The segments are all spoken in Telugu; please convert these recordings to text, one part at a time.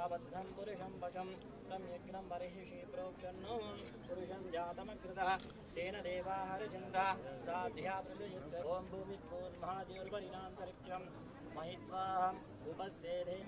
अबद्धं पुरुषं वशं सम्यग्नं बर्हिषि प्रोक्षन्नो पुरुषं जातमकृतः तेन देवा हरिचन्दः साध्या प्रयुज्य ॐ भूमित्पूर्महादेवपरिणान्तरिक्षं महित्वा उपस्तेधे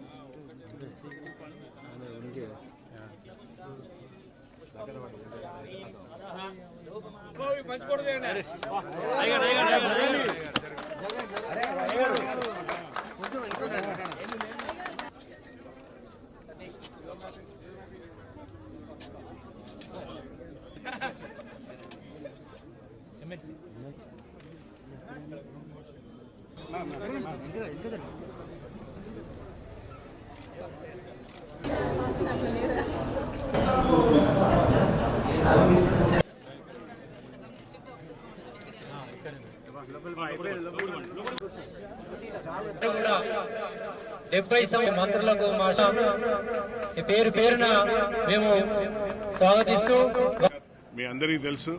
మంత్రులకు పేరు పేరున మేము స్వాగతిస్తూ మీ అందరికీ తెలుసు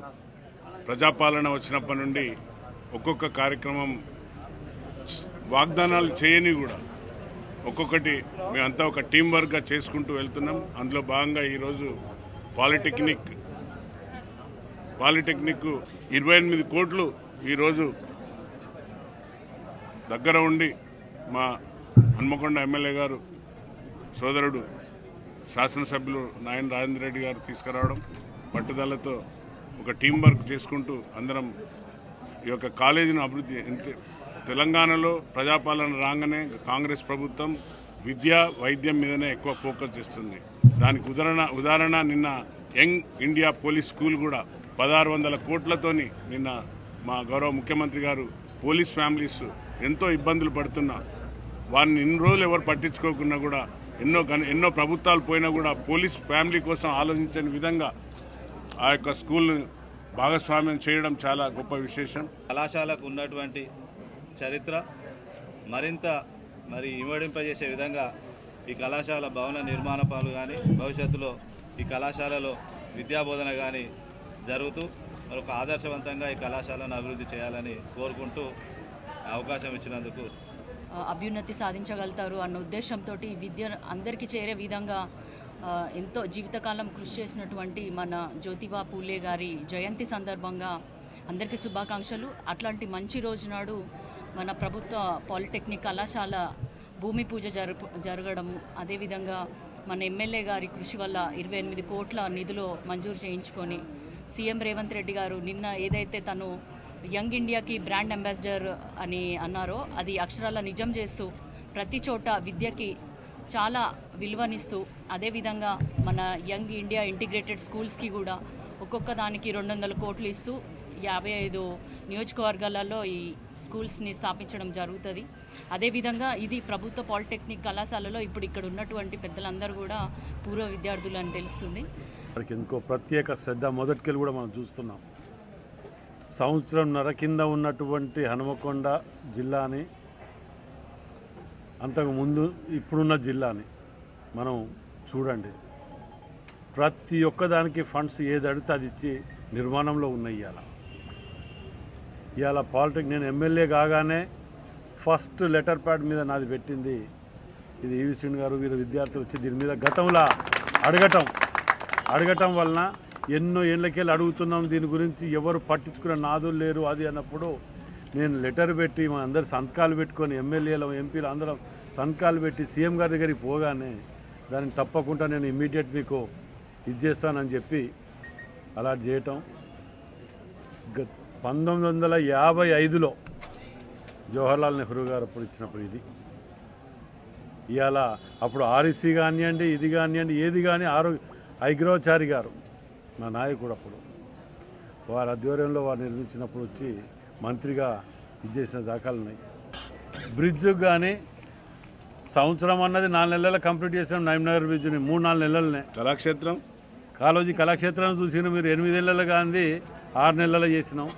ప్రజాపాలన వచ్చినప్పటి నుండి ఒక్కొక్క కార్యక్రమం వాగ్దానాలు చేయని కూడా ఒక్కొక్కటి మేమంతా ఒక టీం వర్క్గా చేసుకుంటూ వెళ్తున్నాం. అందులో భాగంగా ఈరోజు పాలిటెక్నిక్ 28 కోట్లు ఈరోజు దగ్గర ఉండి మా హన్మకొండ ఎమ్మెల్యే గారు సోదరుడు శాసనసభ్యులు నాయన రాజేంద్ర రెడ్డి గారు తీసుకురావడం, పట్టుదలతో ఒక టీం వర్క్ చేసుకుంటూ అందరం ఈ యొక్క కాలేజీని అభివృద్ధి. తెలంగాణలో ప్రజాపాలన రాగానే కాంగ్రెస్ ప్రభుత్వం విద్యా వైద్యం మీదనే ఎక్కువ ఫోకస్ చేస్తుంది. దానికి ఉదాహరణ నిన్న యంగ్ ఇండియా పోలీస్ స్కూల్ కూడా 1600 కోట్లతోని నిన్న మా గౌరవ ముఖ్యమంత్రి గారు పోలీస్ ఫ్యామిలీస్ ఎంతో ఇబ్బందులు పడుతున్నా వారిని ఇన్ని రోజులు ఎవరు పట్టించుకోకున్నా కూడా ఎన్నో ప్రభుత్వాలు పోయినా కూడా పోలీస్ ఫ్యామిలీ కోసం ఆలోచించని విధంగా ఆ యొక్క స్కూల్ని భాగస్వామ్యం చేయడం చాలా గొప్ప విశేషం. కళాశాలకు ఉన్నటువంటి చరిత్ర మరింత ఇమ్మడింపజేసే విధంగా ఈ కళాశాల భవన నిర్మాణ పనులు కానీ భవిష్యత్తులో ఈ కళాశాలలో విద్యాబోధన కానీ జరుగుతూ మరొక ఆదర్శవంతంగా ఈ కళాశాలను అభివృద్ధి చేయాలని కోరుకుంటూ అవకాశం ఇచ్చినందుకు అభ్యున్నతి సాధించగలుగుతారు అన్న ఉద్దేశంతో విద్య అందరికీ చేరే విధంగా ఎంతో జీవితకాలం కృషి చేసినటువంటి మన జ్యోతిబా పూలే గారి జయంతి సందర్భంగా అందరికీ శుభాకాంక్షలు. అట్లాంటి మంచి రోజు నాడు మన ప్రభుత్వ పాలిటెక్నిక్ కళాశాల భూమి పూజ జరగడము, అదేవిధంగా మన ఎమ్మెల్యే గారి కృషి వల్ల 28 కోట్ల నిధులు మంజూరు చేయించుకొని సీఎం రేవంత్ రెడ్డి గారు నిన్న ఏదైతే తను యంగ్ ఇండియాకి బ్రాండ్ అంబాసిడర్ అని అన్నారో అది అక్షరాల నిజం చేస్తూ ప్రతి చోట విద్యకి చాలా విలువనిస్తూ, అదేవిధంగా మన యంగ్ ఇండియా ఇంటిగ్రేటెడ్ స్కూల్స్కి కూడా ఒక్కొక్క దానికి 200 కోట్లు ఇస్తూ 55 నియోజకవర్గాలలో ఈ స్కూల్స్ని స్థాపించడం జరుగుతుంది. అదేవిధంగా ఇది ప్రభుత్వ పాలిటెక్నిక్ కళాశాలలో ఇప్పుడు ఇక్కడ ఉన్నటువంటి పెద్దలందరూ కూడా పూర్వ విద్యార్థులు అని తెలుస్తుంది. వారికి ఎందుకో ప్రత్యేక శ్రద్ధ మొదటికెళ్ళి కూడా మనం చూస్తున్నాం. సంవత్సరంన్నర కింద ఉన్నటువంటి హనుమకొండ జిల్లాని, అంతకుముందు ఇప్పుడున్న జిల్లాని మనం చూడండి. ప్రతి ఒక్కదానికి ఫండ్స్ ఏది అడిగితే అది ఇచ్చి నిర్మాణంలో ఉన్నాయి. ఇవాళ పాలిటెక్నిక్ నేను ఎమ్మెల్యే కాగానే ఫస్ట్ లెటర్ ప్యాడ్ మీద నాది పెట్టింది ఇది ఈవి శ్రీను గారు. వీరు విద్యార్థులు వచ్చి దీని మీద గతంలో అడగటం వలన ఎన్నో ఏళ్ళకెళ్ళి అడుగుతున్నాం, దీని గురించి ఎవరు పట్టించుకున్న నాదులు లేరు అది అన్నప్పుడు నేను లెటర్ పెట్టి మా అందరు సంతకాలు పెట్టుకొని ఎమ్మెల్యేలు ఎంపీలు అందరం సంతకాలు పెట్టి సీఎం గారి దగ్గరికి పోగానే దాన్ని తప్పకుండా నేను ఇమ్మీడియట్ మీకు ఇది చేస్తానని చెప్పి అలా చేయటం. 1955లో జవహర్లాల్ నెహ్రూ గారు అప్పుడు ఇచ్చినప్పుడు ఇది ఇవాళ అప్పుడు ఆర్ఈసీ కానివ్వండి, ఇది కానివ్వండి, ఏది కానీ ఐగ్రవచారి గారు మా నాయకుడు అప్పుడు వారి ఆధ్వర్యంలో వారు నిర్మించినప్పుడు వచ్చి మంత్రిగా ఇది చేసిన దాఖలు ఉన్నాయి. బ్రిడ్జ్ కానీ సంవత్సరం అన్నది 4 నెలలు కంప్లీట్ చేసినాం. నైమ్నగర్ బ్రిడ్జ్ని 3-4 నెలలనే. కళాక్షేత్రం కాళోజీ కళాక్షేత్రం చూసిన మీరు 8 నెలలు కానీ 6 నెలలు చేసినాం.